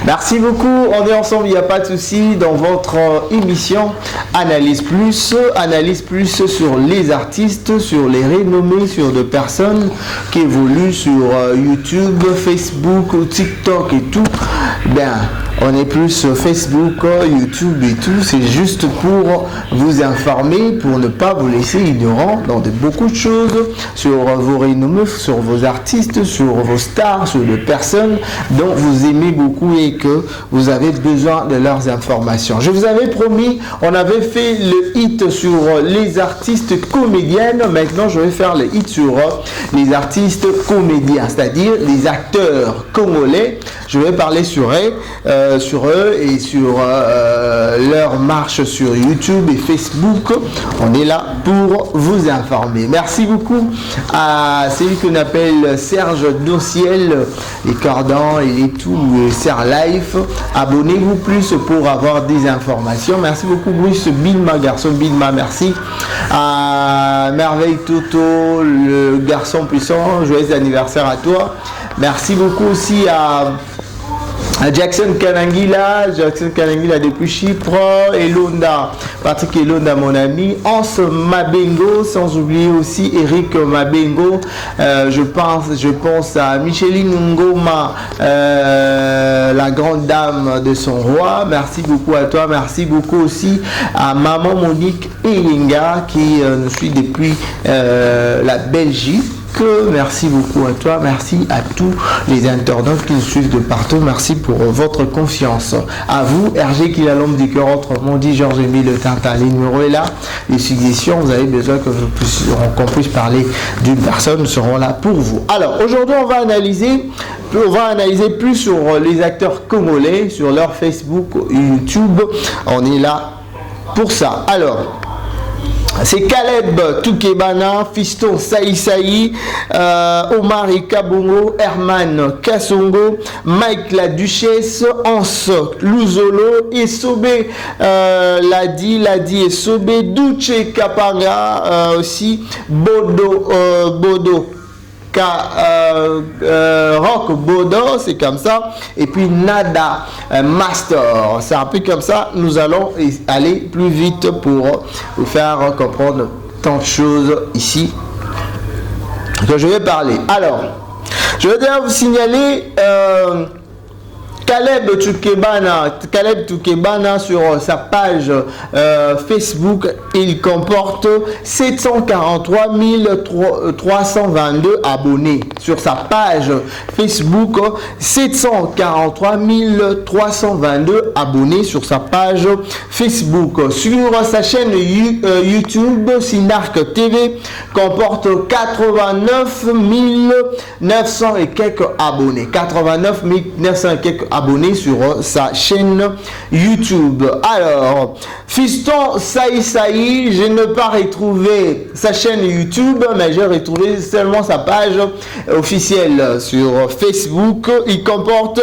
Merci beaucoup, on est ensemble, il n'y a pas de souci, dans votre émission Analyse Plus sur les artistes, sur les renommées, sur des personnes qui évoluent sur YouTube, Facebook, TikTok et tout. Ben, on est plus sur Facebook, YouTube et tout. C'est juste pour vous informer, pour ne pas vous laisser ignorant dans beaucoup de choses sur vos renommées, sur vos artistes, sur vos stars, sur les personnes dont vous aimez beaucoup et que vous avez besoin de leurs informations. Je vous avais promis, on avait fait le hit sur les artistes comédiennes. Maintenant, je vais faire le hit sur les artistes comédiens, c'est-à-dire les acteurs congolais. Je vais parler sur eux et sur leur marche sur YouTube et Facebook. On est là pour vous informer. Merci beaucoup à celui qu'on appelle Serge Dossiel, les cordons et tout, Serre Life. Abonnez-vous plus pour avoir des informations. Merci beaucoup Bruce Bilma, garçon Bilma, merci. À Merveille Toto, le garçon puissant, joyeux anniversaire à toi. Merci beaucoup aussi à Jackson Kanangila depuis Chypre, Elonda, Patrick Elonda mon ami, Hans Mabengo, sans oublier aussi Eric Mabengo, je pense à Micheline Ngoma, la grande dame de son roi, merci beaucoup à toi, merci beaucoup aussi à Maman Monique Elinga qui nous suit depuis la Belgique. Merci beaucoup à toi, merci à tous les internautes qui nous suivent de partout, merci pour votre confiance. À vous, RG Kilalom du cœur, autrement dit Georges-Émile Le Tintin. Les numéros est là, les suggestions, vous avez besoin qu'on puisse parler d'une personne, nous serons là pour vous. Alors, aujourd'hui, on va analyser plus sur les acteurs congolais, sur leur Facebook, YouTube. On est là pour ça. Alors, c'est Caleb Toukebana, Fiston Saïsaï, Omar Kabongo, Herman Kassongo, Mike la Duchesse, Hans Luzolo, Esobé, Ladi Esobé, Duce Kapanga, aussi Bodo. Rock Bodo, c'est comme ça, et puis Nada Master, c'est un peu comme ça. Nous allons aller plus vite pour vous faire comprendre tant de choses ici que je vais parler. Alors, je vais déjà vous signaler Caleb Toukebana sur sa page Facebook, il comporte 743 322 abonnés sur sa page Facebook, 743 322 abonnés sur sa page Facebook. Sur sa chaîne YouTube, Sinark TV comporte 89 900 et quelques abonnés. 89 900 et quelques abonnés sur sa chaîne YouTube. Alors, Fiston Saïsaï, je n'ai pas retrouvé sa chaîne YouTube, mais j'ai retrouvé seulement sa page officielle sur Facebook. Il comporte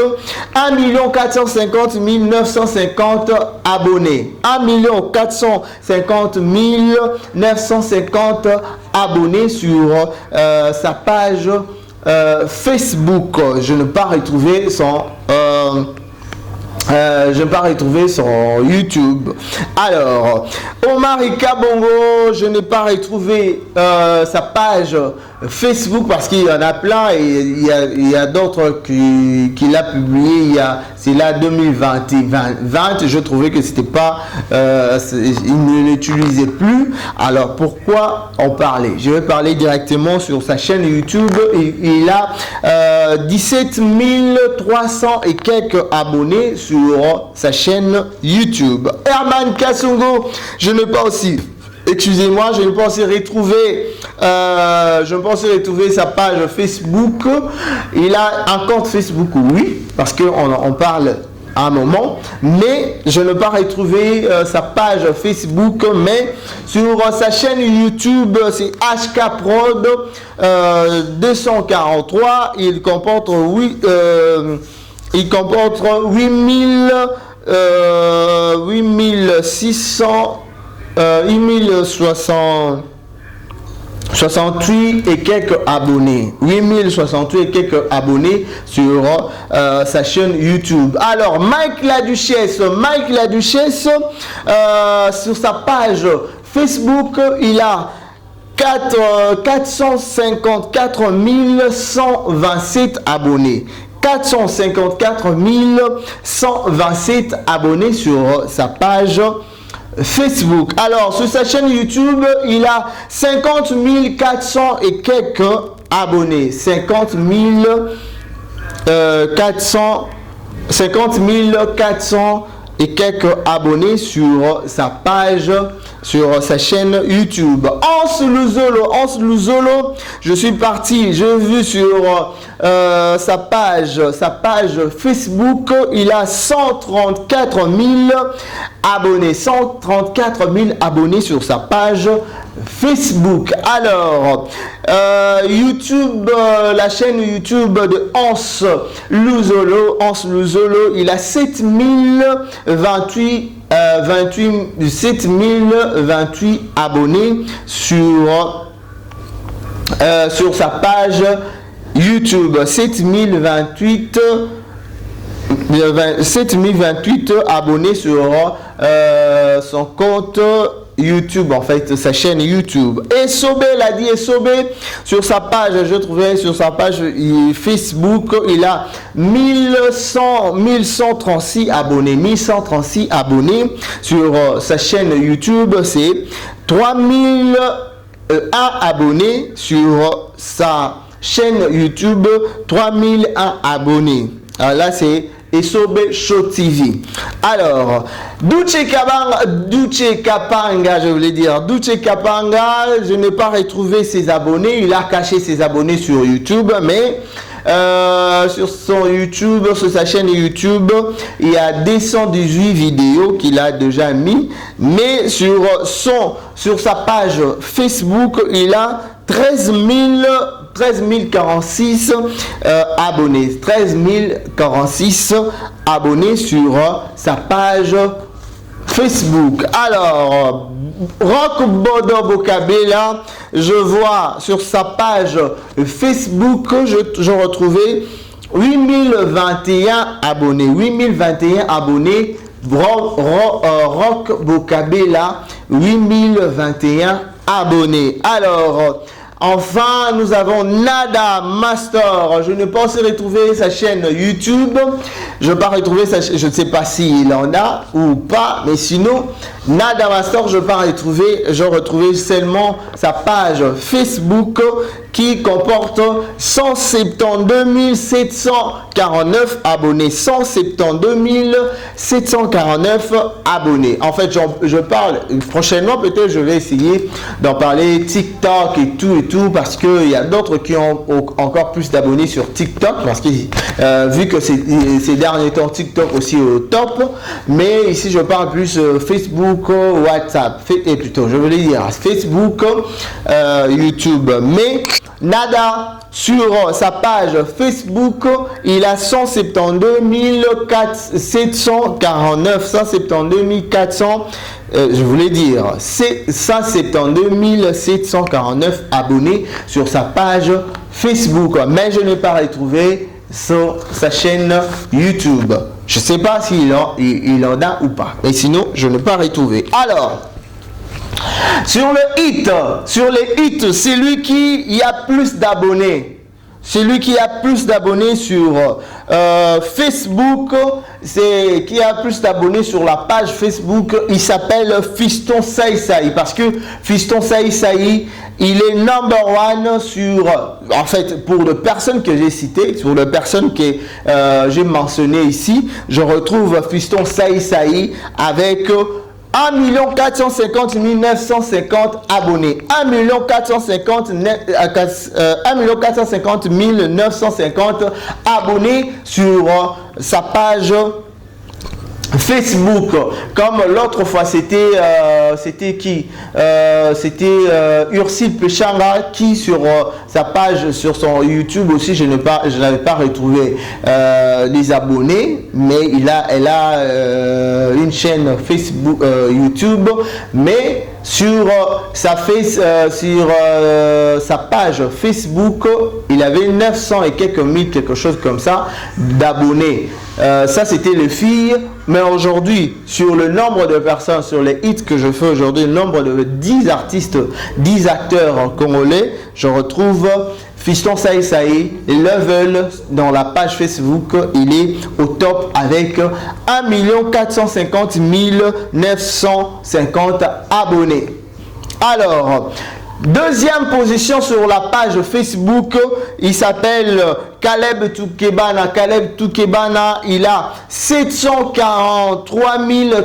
1 450 950 abonnés. 1 450 950 abonnés sur sa page Facebook. Je n'ai pas retrouvé son YouTube. Alors, Omar Kabongo, je n'ai pas retrouvé sa page Facebook parce qu'il y en a plein et il y a d'autres qu'il a publié. C'est là 2020. Je trouvais que c'était pas, il ne l'utilisait plus. Alors pourquoi en parler? Je vais parler directement sur sa chaîne YouTube. Il a 17 300 et quelques abonnés sur sa chaîne YouTube. Herman Kassongo, je n'ai pas aussi. Excusez-moi, je ne pense retrouver sa page Facebook. Il a un compte Facebook, oui, parce qu'on parle à un moment, mais je ne peux pas retrouver sa page Facebook, mais sur sa chaîne YouTube, c'est HK Prod 243. Il comporte 8660 68 et quelques abonnés. 8068 et quelques abonnés sur sa chaîne YouTube. Alors, Mike La Duchesse, sur sa page Facebook, il a 454 127 abonnés. 454 127 abonnés sur sa page Facebook. Alors, sur sa chaîne YouTube, il a 50 400 et quelques abonnés. 50 400 et quelques abonnés sur sa page, sur sa chaîne YouTube. Hans Luzolo, je suis parti, j'ai vu sur sa page Facebook, il a 134 000 abonnés. 134 000 abonnés sur sa page Facebook. Alors, YouTube, la chaîne YouTube de Hans Luzolo, il a 7028 abonnés sur sa page YouTube. 7028 abonnés sur son compte YouTube, en fait, sa chaîne YouTube. Esobé l'a dit, Esobé, sur sa page, je trouvais sur sa page Facebook, il a 1136 abonnés. 1136 abonnés sur sa chaîne YouTube. C'est 3001 abonnés sur sa chaîne YouTube. 3001 abonnés. Alors là, c'est Esobé Show TV. Alors, Duce Kapanga, je voulais dire, Duce Kapanga, je n'ai pas retrouvé ses abonnés. Il a caché ses abonnés sur YouTube, mais sur son YouTube, sur sa chaîne YouTube, il y a 218 vidéos qu'il a déjà mis, mais sur sa page Facebook, il a 13 046 abonnés. 13 046 abonnés sur sa page Facebook. Alors, Rock Bodo Bokabela, je vois sur sa page Facebook, je retrouvais 8021 abonnés. 8021 abonnés. Rock Bokabela, 8021 abonnés. Alors, enfin, nous avons Nada Master. Je ne pense retrouver sa chaîne YouTube. Je ne vais pas retrouver sa chaîne. Je ne sais pas s'il en a ou pas. Mais sinon, Nada Master, je ne vais pas retrouver. Je retrouvais seulement sa page Facebook qui comporte 172 749 abonnés. 172 749 abonnés. En fait, je parle prochainement, peut-être je vais essayer d'en parler TikTok et tout, parce qu'il y a d'autres qui ont encore plus d'abonnés sur TikTok, parce que vu que ces derniers temps TikTok aussi au top, mais ici je parle plus Facebook, WhatsApp, et plutôt je voulais dire Facebook, YouTube. Mais Nada, sur sa page Facebook, il a 172 749, 172 400, je voulais dire, c'est 172 749 abonnés sur sa page Facebook. Mais je n'ai pas retrouvé sur sa chaîne YouTube. Je ne sais pas s'il en a ou pas. Mais sinon, je n'ai pas retrouvé. Alors, sur les hits, c'est lui qui a plus d'abonnés. Celui qui a plus d'abonnés sur Facebook, c'est qui a plus d'abonnés sur la page Facebook, il s'appelle Fiston Saïsaï, parce que Fiston Saïsaï, il est number one sur, en fait, pour les personnes que j'ai citées, sur les personnes que j'ai mentionnées ici, je retrouve Fiston Saïsaï avec 1 450 950 abonnés. 1 450 950 abonnés sur sa page Facebook. Comme l'autre fois, c'était qui? C'était Ursule Pechanga qui sur sa page, sur son YouTube aussi, je n'avais pas retrouvé les abonnés, mais elle a une chaîne Facebook, YouTube, mais sur sa page Facebook, il avait 900 et quelques mille, quelque chose comme ça, d'abonnés. Ça, c'était les filles. Mais aujourd'hui, sur le nombre de personnes, sur les hits que je fais aujourd'hui, le nombre de 10 artistes, 10 acteurs congolais, je retrouve Fiston Saï Saï, Level, dans la page Facebook, il est au top avec 1 450 950 abonnés. Alors, deuxième position sur la page Facebook, il s'appelle Caleb Toukebana. Caleb Toukebana, il a 743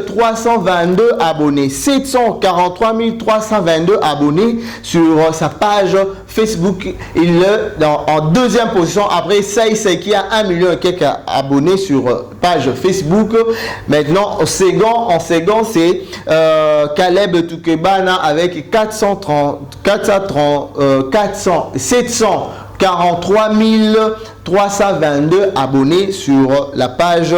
322 abonnés. 743 322 abonnés sur sa page Facebook. Il est en deuxième position. Après Saï Saï qui a 1 million et quelques abonnés sur page Facebook. Maintenant, en second, c'est Caleb Toukebana avec 743 322 abonnés sur la page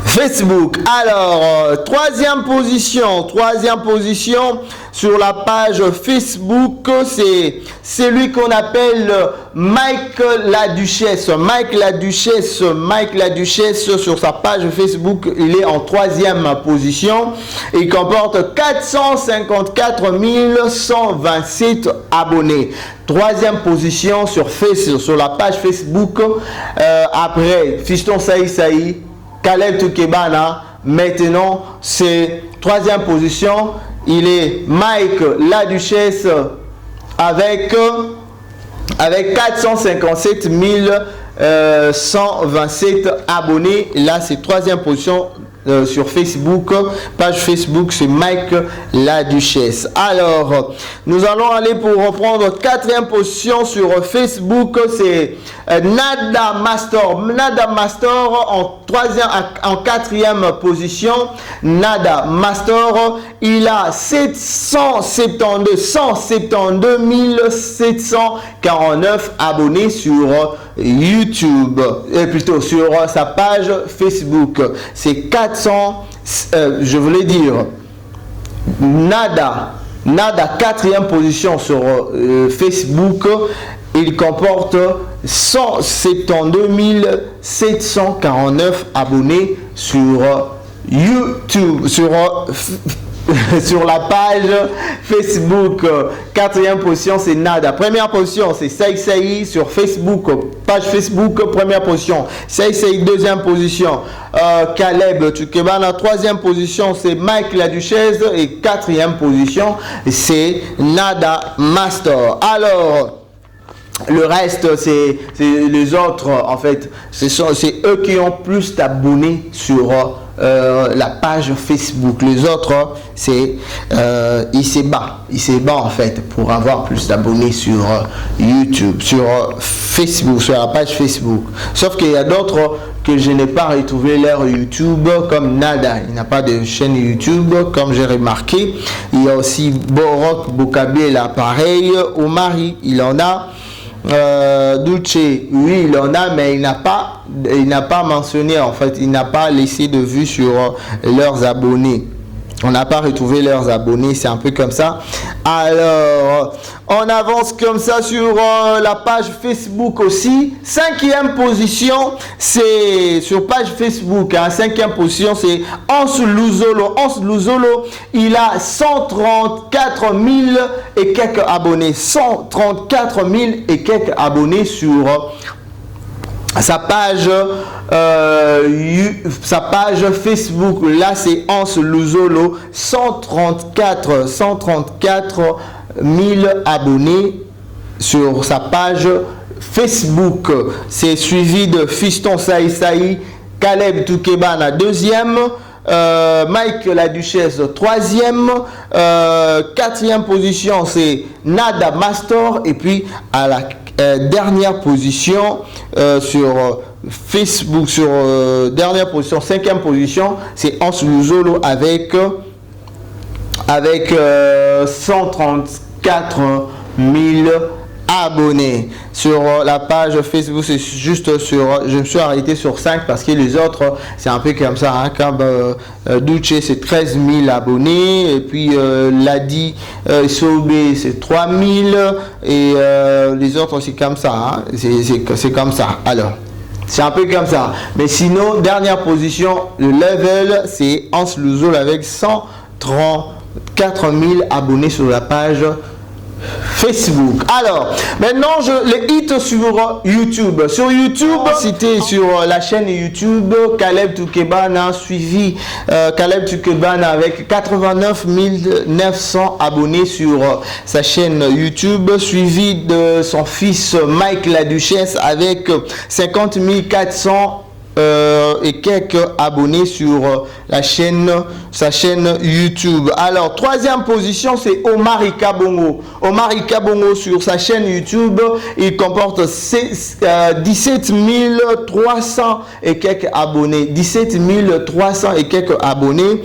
Facebook. Alors, troisième position sur la page Facebook, c'est celui qu'on appelle Mike La Duchesse. Mike La Duchesse sur sa page Facebook, il est en troisième position. Il comporte 454 127 abonnés. Troisième position sur la page Facebook. Après Fiston Saï Saï, Caleb Toukebana. Maintenant, c'est troisième position. Il est Mike La Duchesse avec 457 127 abonnés. Là, c'est troisième position sur Facebook. Page Facebook, c'est Mike La Duchesse. Alors, nous allons aller pour reprendre quatrième position sur Facebook. C'est Nada Master. Nada Master en quatrième position. Nada Master, il a 172 749 abonnés sur YouTube, plutôt sur sa page Facebook. C'est 400, je voulais dire, Nada, quatrième position sur Facebook. Il comporte 172 749 abonnés sur YouTube, sur la page Facebook. Quatrième position, c'est Nada. Première position, c'est Saï Saï sur Facebook, page Facebook. Première position, Saï Saï. Deuxième position, Caleb Toukebana. Troisième position, c'est Mike La Duchesse. Et quatrième position, c'est Nada Master. Alors, le reste, c'est les autres, en fait, c'est eux qui ont plus d'abonnés sur la page Facebook. Les autres, c'est il s'est bas en fait pour avoir plus d'abonnés sur YouTube, sur Facebook, sur la page Facebook. Sauf qu'il y a d'autres que je n'ai pas retrouvé leur YouTube, comme Nada, il n'a pas de chaîne YouTube comme j'ai remarqué. Il y a aussi Borok Bokabi, l'appareil. Omari, il en a. Dulce, oui, il en a, mais il n'a pas mentionné, en fait, il n'a pas laissé de vue sur leurs abonnés. On n'a pas retrouvé leurs abonnés, c'est un peu comme ça. Alors, on avance comme ça sur la page Facebook aussi. Cinquième position, c'est sur page Facebook. Cinquième position, c'est Ans Luzolo. Ans Luzolo, il a 134 000 et quelques abonnés. 134 000 et quelques abonnés sur sa page Facebook. Là, c'est Ans Luzolo, 134 000 abonnés sur sa page Facebook. C'est suivi de Fiston Saï Saï, Caleb Toukebana deuxième, Mike La Duchesse troisième, quatrième position c'est Nada Master, et puis à la dernière position sur Facebook, sur dernière position, cinquième position, c'est Ans Luzolo avec 134 000 abonnés. Sur la page Facebook, c'est juste sur, je me suis arrêté sur 5 parce que les autres, c'est un peu comme ça, hein, comme Duce, c'est 13 000 abonnés, et puis Ladi Sobé, c'est 3 000, et les autres, c'est comme ça, hein, c'est comme ça. Alors, c'est un peu comme ça. Mais sinon, dernière position, le level, c'est Hans Luzol avec 134 000 abonnés sur la page Facebook. Alors, maintenant, les hits sur YouTube. Sur YouTube, c'était sur la chaîne YouTube Caleb Toukebana, suivi Caleb Toukebana avec 89 900 abonnés sur sa chaîne YouTube, suivi de son fils Mike La Duchesse avec 50 400 et quelques abonnés sur sa chaîne YouTube. Alors, troisième position, c'est Omar Ikabongo. Omar Ikabongo sur sa chaîne YouTube, il comporte 17 300 et quelques abonnés. 17 300 et quelques abonnés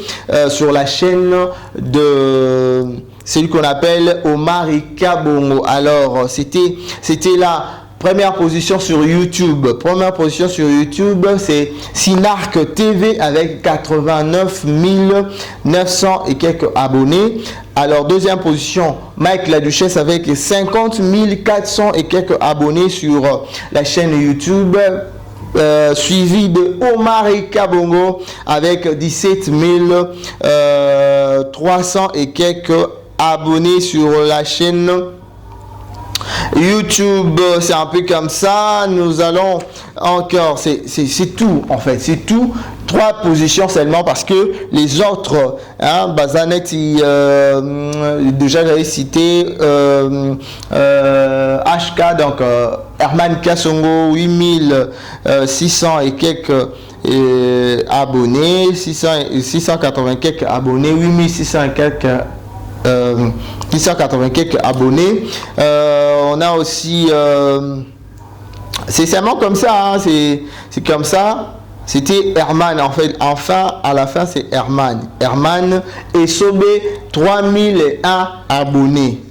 sur la chaîne de celui qu'on appelle Omar Ikabongo. Alors, c'était là. Première position sur YouTube. Première position sur YouTube, c'est Sinark TV avec 89 900 et quelques abonnés. Alors, deuxième position, Mike La Duchesse avec 50 400 et quelques abonnés sur la chaîne YouTube. Suivi de Omar Ikabongo avec 17 300 et quelques abonnés sur la chaîne YouTube. C'est un peu comme ça. Nous allons encore, c'est tout en fait, c'est tout. 3 positions seulement parce que les autres, hein, Bazanetti, déjà j'avais cité HK, donc Herman Kasongo, 8600 et quelques abonnés, 680 quelques abonnés, 8600 et quelques 680 quelques abonnés. On a aussi c'est seulement comme ça, hein, c'est comme ça. C'était Herman en fait, enfin à la fin c'est Herman et Sobé 3001 abonnés,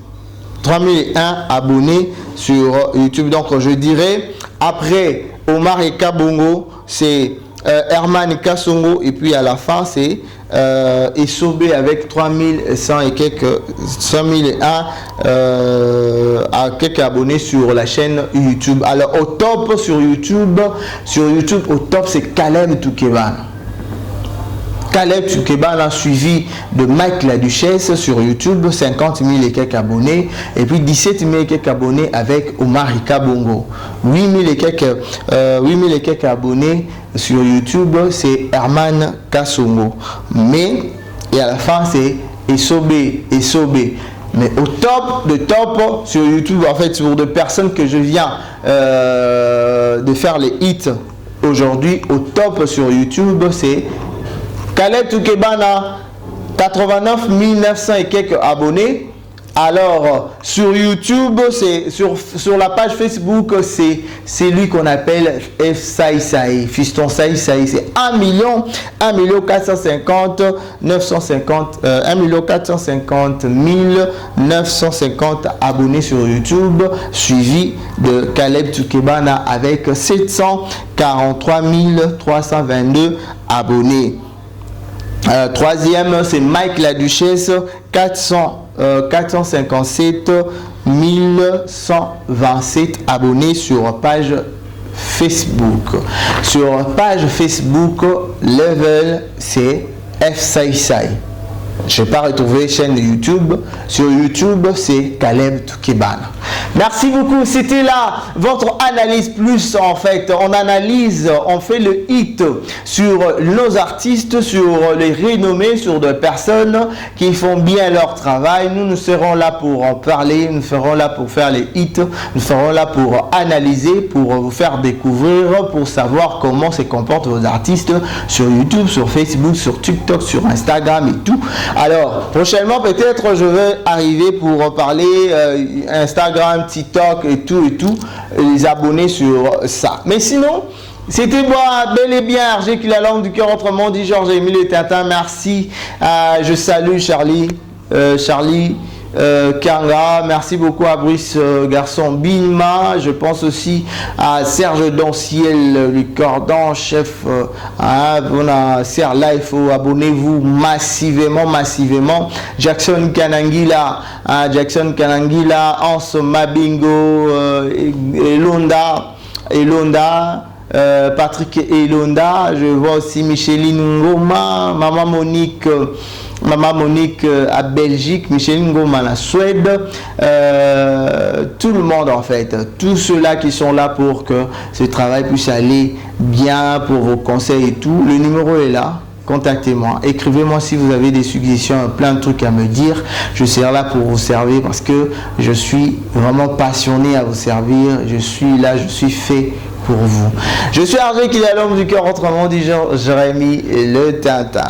3001 abonnés sur YouTube. Donc je dirais après Omar Ikabongo, c'est Herman Kasongo, et puis à la fin c'est Esobé avec 3100 et quelques 5001 à quelques abonnés sur la chaîne YouTube. Alors au top sur YouTube au top c'est Caleb Toukebana. Caleb Toukebana suivi de Mike La Duchesse sur YouTube, 50 000 et quelques abonnés, et puis 17 000 et quelques abonnés avec Omar Ikabongo. 8 000 et quelques abonnés sur YouTube, c'est Herman Kasongo. Mais, et à la fin, c'est Esobé. Mais au top de top sur YouTube, en fait, sur des personnes que je viens de faire les hits aujourd'hui, au top sur YouTube, c'est Caleb Toukebana, 89 900 et quelques abonnés. Alors, sur YouTube, c'est sur la page Facebook, c'est lui qu'on appelle F Saïsaï, Fiston Saïsaï. C'est 1 450 950 950 abonnés sur YouTube, suivi de Caleb Toukebana avec 743 322 abonnés. Troisième, c'est Mike La Duchesse, 457 127 abonnés sur page Facebook. Sur page Facebook, level, c'est F Saïsaï. Je n'ai pas retrouvé chaîne YouTube. Sur YouTube, c'est Caleb Toukebana. Merci beaucoup. C'était là votre analyse plus en fait. On analyse, on fait le hit sur nos artistes, sur les renommés, sur des personnes qui font bien leur travail. Nous serons là pour en parler. Nous serons là pour faire les hits. Nous serons là pour analyser, pour vous faire découvrir, pour savoir comment se comportent vos artistes sur YouTube, sur Facebook, sur TikTok, sur Instagram et tout. Alors, prochainement, peut-être, je vais arriver pour parler Instagram, TikTok et tout, les abonnés sur ça. Mais sinon, c'était moi, bel et bien, Hergé qui la langue du cœur autrement dit Georges Émile et Tintin. Merci. Je salue Charlie. Kanga, merci beaucoup à Brice Garçon Binma, je pense aussi à Serge Danciel, le cordon chef, on a Serre Life, abonnez-vous massivement, Jackson Kanangila, Anse Mabingo, Elonda, Patrick Elonda, je vois aussi Micheline Ngoma, Maman Monique à Belgique, Micheline Ngoma à Suède, tout le monde en fait, tous ceux-là qui sont là pour que ce travail puisse aller bien, pour vos conseils et tout, le numéro est là. Contactez-moi, écrivez-moi si vous avez des suggestions, plein de trucs à me dire. Je serai là pour vous servir parce que je suis vraiment passionné à vous servir. Je suis là, je suis fait pour vous. Je suis Hervé qui est l'homme du cœur, autrement dit Jérémy le Tintin.